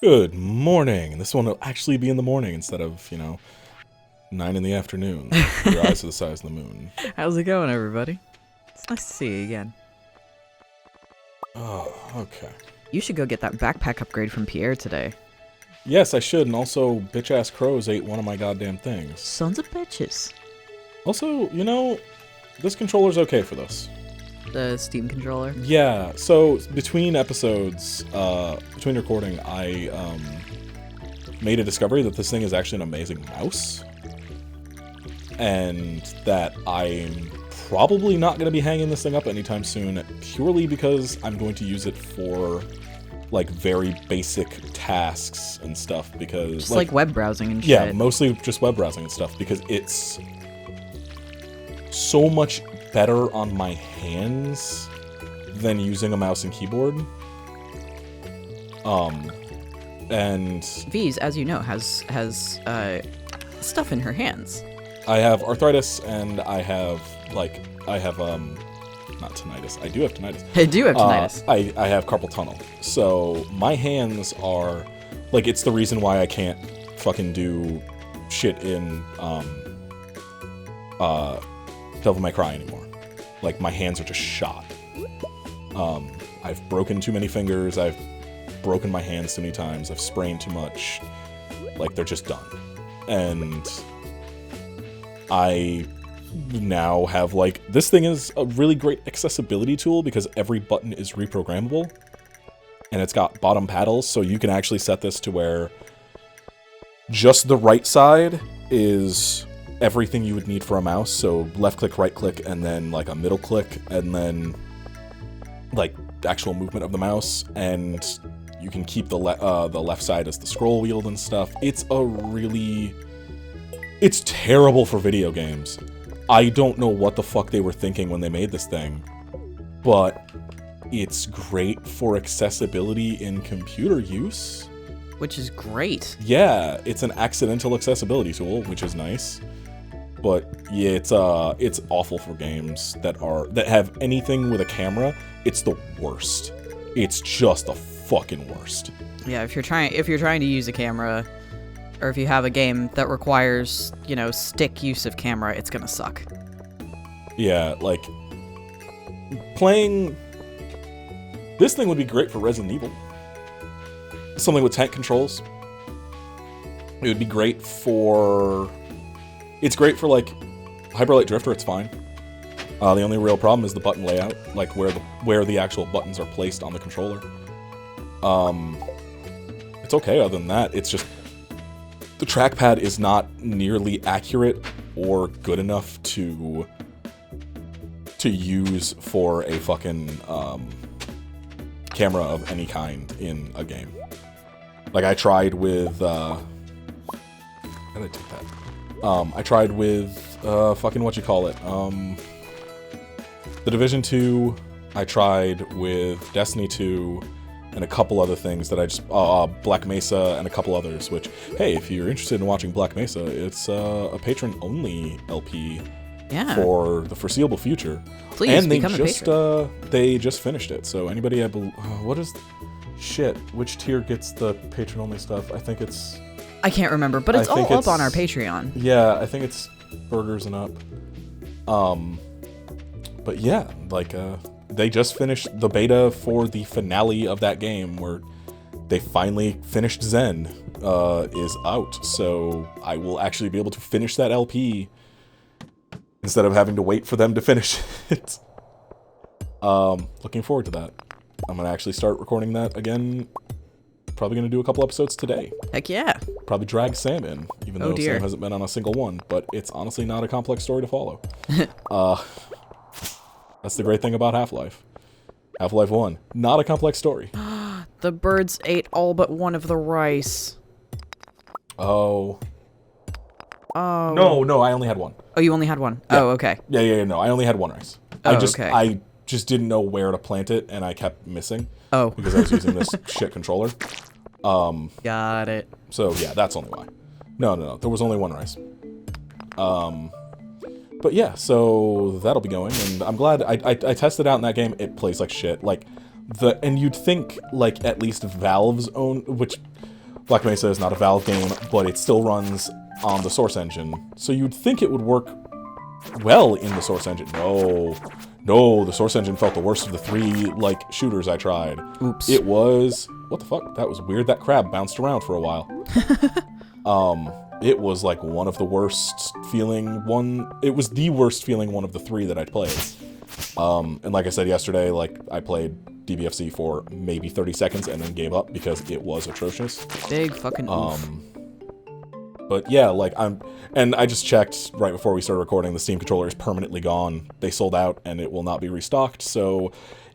Good morning. This one will actually be in the morning instead of, 9 in the afternoon. Your eyes are the size of the moon. How's it going, everybody? It's nice to see you again. Oh, okay. You should go get that backpack upgrade from Pierre today. Yes, I should, and also, bitch-ass crows ate one of my goddamn things. Sons of bitches. Also, this controller's okay for this. The Steam controller? Yeah, so between episodes, between recording, I made a discovery that this thing is actually an amazing mouse. And that I'm probably not going to be hanging this thing up anytime soon, purely because I'm going to use it for, like, very basic tasks and stuff, because... Just like web browsing and shit. Yeah, mostly just web browsing and stuff, because it's so much better on my hands than using a mouse and keyboard. And V's, as you know, has stuff in her hands. I have arthritis, and I have not tinnitus. I do have tinnitus. I do have tinnitus. I have carpal tunnel. So my hands are, like, it's the reason why I can't fucking do shit in Devil May Cry anymore. Like, my hands are just shot. I've broken too many fingers. I've broken my hands too many times. I've sprained too much. Like, they're just done. And I now have, like, this thing is a really great accessibility tool because every button is reprogrammable. And it's got bottom paddles, so you can actually set this to where just the right side is everything you would need for a mouse. So left click, right click, and then like a middle click, and then like the actual movement of the mouse. And you can keep the left side as the scroll wheel and stuff. It's terrible for video games. I don't know what the fuck they were thinking when they made this thing, but it's great for accessibility in computer use. Which is great. Yeah, it's an accidental accessibility tool, which is nice. But yeah, it's awful for games that have anything with a camera. It's the worst. It's just the fucking worst. Yeah, if you're trying to use a camera, or if you have a game that requires, stick use of camera, it's gonna suck. Yeah, like playing this thing would be great for Resident Evil. Something with tank controls. It would be great for... It's great for, like, Hyper Light Drifter, it's fine. The only real problem is the button layout, like where the actual buttons are placed on the controller. It's okay other than that. It's just the trackpad is not nearly accurate or good enough to use for a fucking camera of any kind in a game. Like, I tried with how did I take that? I tried with fucking The Division 2. I tried with Destiny 2 and a couple other things that I just Black Mesa and a couple others, which, hey, if you're interested in watching Black Mesa, it's a patron only LP for the foreseeable future. Please and become a patron. They just finished it. So anybody what is shit, which tier gets the patron only stuff? I think it's I can't remember, but it's all up on our Patreon. Yeah, I think it's burgers and up. But yeah, like, they just finished the beta for the finale of that game, where they finally finished Zen, is out. So I will actually be able to finish that LP instead of having to wait for them to finish it. Looking forward to that. I'm gonna actually start recording that again. Probably gonna do a couple episodes today. Heck yeah. Probably drag Sam in, even though Sam hasn't been on a single one, but it's honestly not a complex story to follow. That's the great thing about Half-Life. Half-Life 1, not a complex story. The birds ate all but one of the rice. Oh. Oh. No, I only had one. Oh, you only had one? Yeah. Oh, okay. Yeah, no, I only had one rice. Oh, okay. I just didn't know where to plant it, and I kept missing. Oh. Because I was using this shit controller. Got it. So, yeah, that's only why. No, there was only one rice. But yeah, so that'll be going, and I'm glad I tested out in that game. It plays like shit. Like, and you'd think, like, at least Valve's own, which Black Mesa is not a Valve game, but it still runs on the Source engine. So you'd think it would work well in the Source engine. No, the Source engine felt the worst of the 3, like, shooters I tried. Oops. It was... What the fuck? That was weird. That crab bounced around for a while. It was, like, one of the worst feeling one... It was the worst feeling one of the 3 that I'd played. And like I said yesterday, like, I played DBFC for maybe 30 seconds and then gave up because it was atrocious. Big fucking oof. But yeah, like, and I just checked right before we started recording, the Steam controller is permanently gone. They sold out and it will not be restocked, so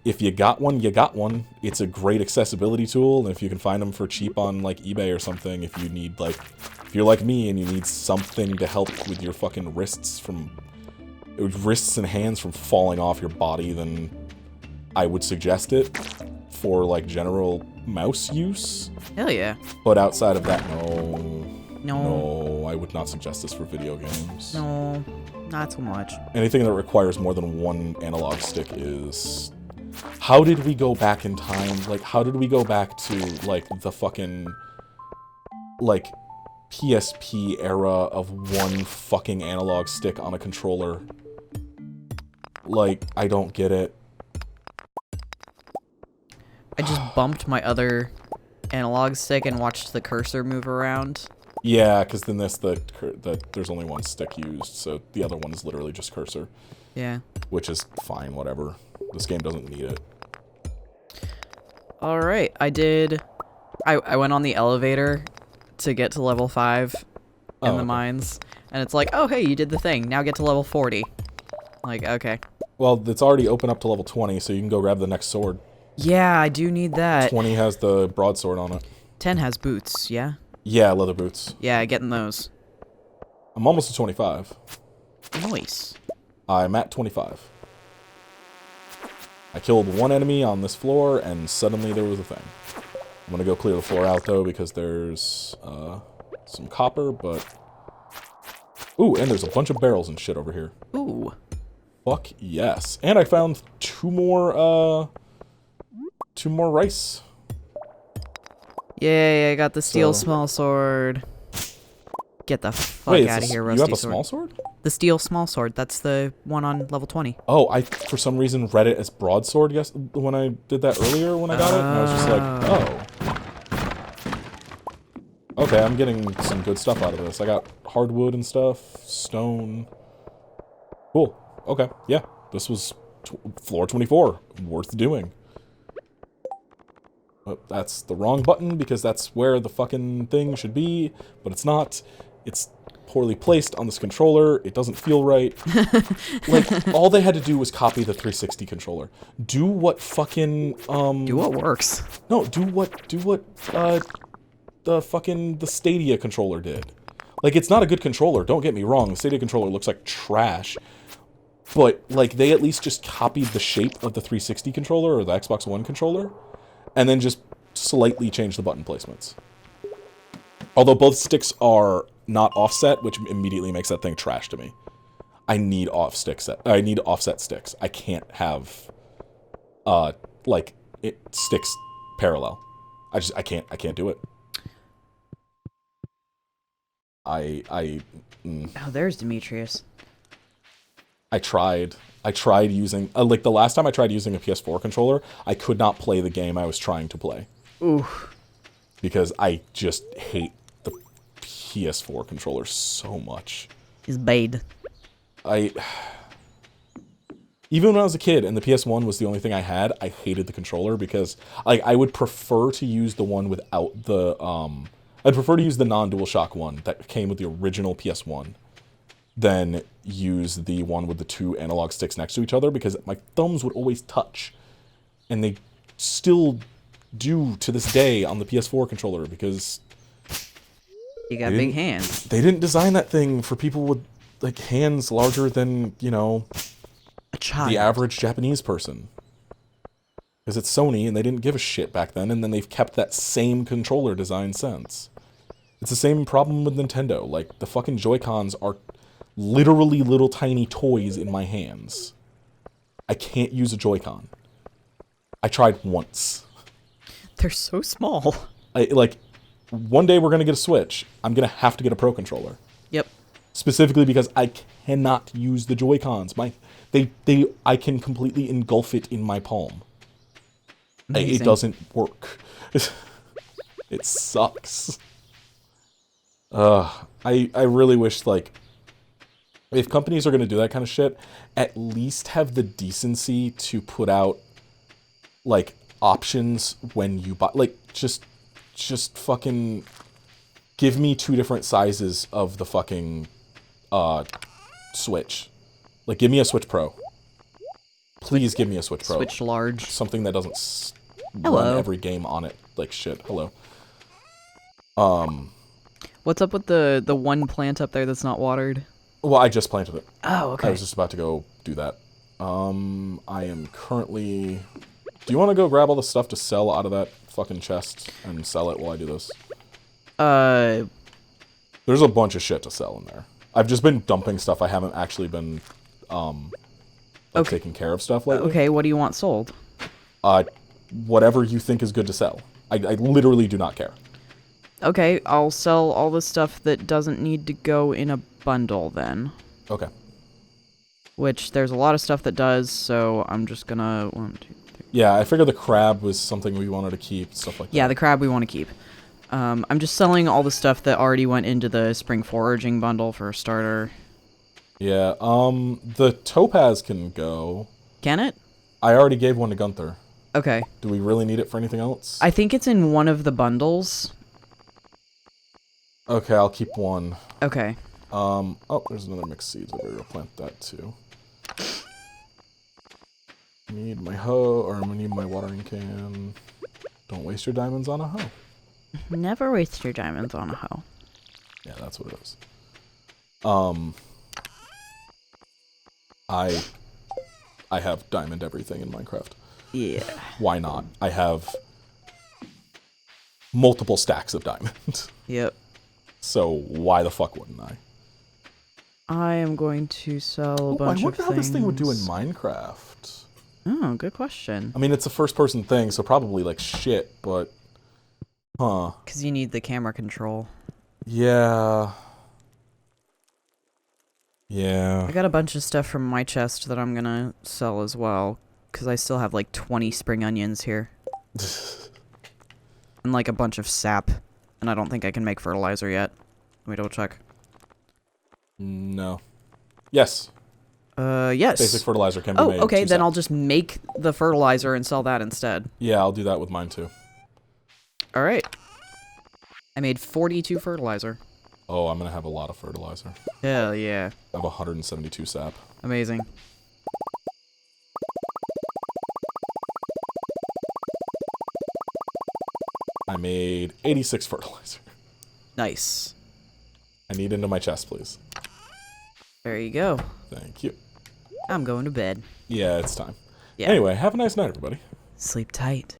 if you got one, you got one. It's a great accessibility tool, and if you can find them for cheap on, like, eBay or something, if you need, like, if you're like me and you need something to help with your fucking wrists and hands from falling off your body, then I would suggest it for, like, general mouse use. Hell yeah. But outside of that, No, I would not suggest this for video games. no, not so much. Anything that requires more than one analog stick is... How did we go back in time? Like, how did we go back to, like, the fucking, like, PSP era of one fucking analog stick on a controller? Like, I don't get it. I just bumped my other analog stick and watched the cursor move around. Yeah, because then there's only one stick used, so the other one is literally just cursor. Yeah. Which is fine, whatever. This game doesn't need it. Alright, I went on the elevator to get to level 5 in the mines, and it's like, oh hey, you did the thing, now get to level 40. Like, okay. Well, it's already open up to level 20, so you can go grab the next sword. Yeah, I do need that. 20 has the broadsword on it. 10 has boots, yeah? Yeah, leather boots. Yeah, getting those. I'm almost to 25. Nice. I'm at 25. I killed one enemy on this floor, and suddenly there was a thing. I'm gonna go clear the floor out, though, because there's some copper, but... Ooh, and there's a bunch of barrels and shit over here. Ooh. Fuck yes. And I found two more rice. Yay, I got the steel small sword. Get the fuck out of here, Rusty you have a sword. small sword? The steel small sword, that's the one on level 20. Oh, I, for some reason, read it as broadsword when I did that earlier when I got it, and I was just like, oh. Okay, I'm getting some good stuff out of this. I got hardwood and stuff, stone. Cool. Okay, yeah. This was floor 24. Worth doing. Oh, that's the wrong button, because that's where the fucking thing should be, but it's not. It's poorly placed on this controller. It doesn't feel right. Like, all they had to do was copy the 360 controller. Do what fucking, Do what works. No, do what, the Stadia controller did. Like, it's not a good controller, don't get me wrong. The Stadia controller looks like trash. But, like, they at least just copied the shape of the 360 controller, or the Xbox One controller, and then just slightly changed the button placements. Although both sticks are not offset, which immediately makes that thing trash to me. I need offset sticks. I can't have, sticks parallel. I can't do it. Oh, there's Demetrius. I tried using, like, the last time I tried using a PS4 controller, I could not play the game I was trying to play. Ooh. Because I just hate the PS4 controller so much. He's bad. Even when I was a kid and the PS1 was the only thing I had, I hated the controller because, like, I would prefer to use the one without the, I'd prefer to use the non-DualShock one that came with the original PS1 than use the one with the two analog sticks next to each other, because my thumbs would always touch. And they still do to this day on the PS4 controller, because You got big hands. they didn't design that thing for people with, like, hands larger than, you know, A child. the average Japanese person. Because it's Sony, and they didn't give a shit back then, and then they've kept that same controller design since. It's the same problem with Nintendo. Like, the fucking Joy-Cons are literally little tiny toys in my hands. I can't use a Joy-Con. I tried once. They're so small. one day we're gonna get a Switch. I'm gonna have to get a Pro controller. Yep. Specifically because I cannot use the Joy-Cons. I can completely engulf it in my palm. Amazing. It doesn't work. It sucks. I really wish, like, if companies are gonna do that kind of shit, at least have the decency to put out, like, options when you buy, like, just fucking give me 2 different sizes of the fucking Switch. Like, give me a Switch Pro. Please give me a Switch Pro. Switch large. Something that doesn't Hello. run every game on it like shit. Hello. What's up with the one plant up there that's not watered? Well, I just planted it. Oh, okay. I was just about to go do that. I am currently... Do you want to go grab all the stuff to sell out of that fucking chest and sell it while I do this? There's a bunch of shit to sell in there. I've just been dumping stuff. I haven't actually been, taking care of stuff lately. Okay, what do you want sold? Whatever you think is good to sell. I literally do not care. Okay, I'll sell all the stuff that doesn't need to go in a bundle then. Okay. Which, there's a lot of stuff that does, so I'm just gonna... 1, 2, 3. Yeah, I figured the crab was something we wanted to keep, stuff like that. Yeah, the crab we want to keep. I'm just selling all the stuff that already went into the spring foraging bundle for a starter. Yeah, the topaz can go. Can it? I already gave one to Gunther. Okay. Do we really need it for anything else? I think it's in one of the bundles. Okay, I'll keep one. Okay. Oh, there's another mixed seeds over here. I'll plant that too. I need my hoe, or I need my watering can. Don't waste your diamonds on a hoe. Never waste your diamonds on a hoe. Yeah, that's what it is. I have diamond everything in Minecraft. Yeah. Why not? I have multiple stacks of diamond. Yep. So why the fuck wouldn't I? I am going to sell a bunch of things. I wonder how this thing would do in Minecraft. Oh, good question. I mean, it's a first-person thing, so probably like shit, but... Huh. Because you need the camera control. Yeah. Yeah. I got a bunch of stuff from my chest that I'm gonna sell as well, because I still have like 20 spring onions here. And like a bunch of sap, and I don't think I can make fertilizer yet. Let me double check. No. Yes. Yes. Basic fertilizer can be made. Oh, okay, then sap. I'll just make the fertilizer and sell that instead. Yeah, I'll do that with mine too. Alright. I made 42 fertilizer. Oh, I'm gonna have a lot of fertilizer. Hell yeah. I have 172 sap. Amazing. I made 86 fertilizer. Nice. I need into my chest, please. There you go. Thank you. I'm going to bed. Yeah, it's time. Yeah. Anyway, have a nice night, everybody. Sleep tight.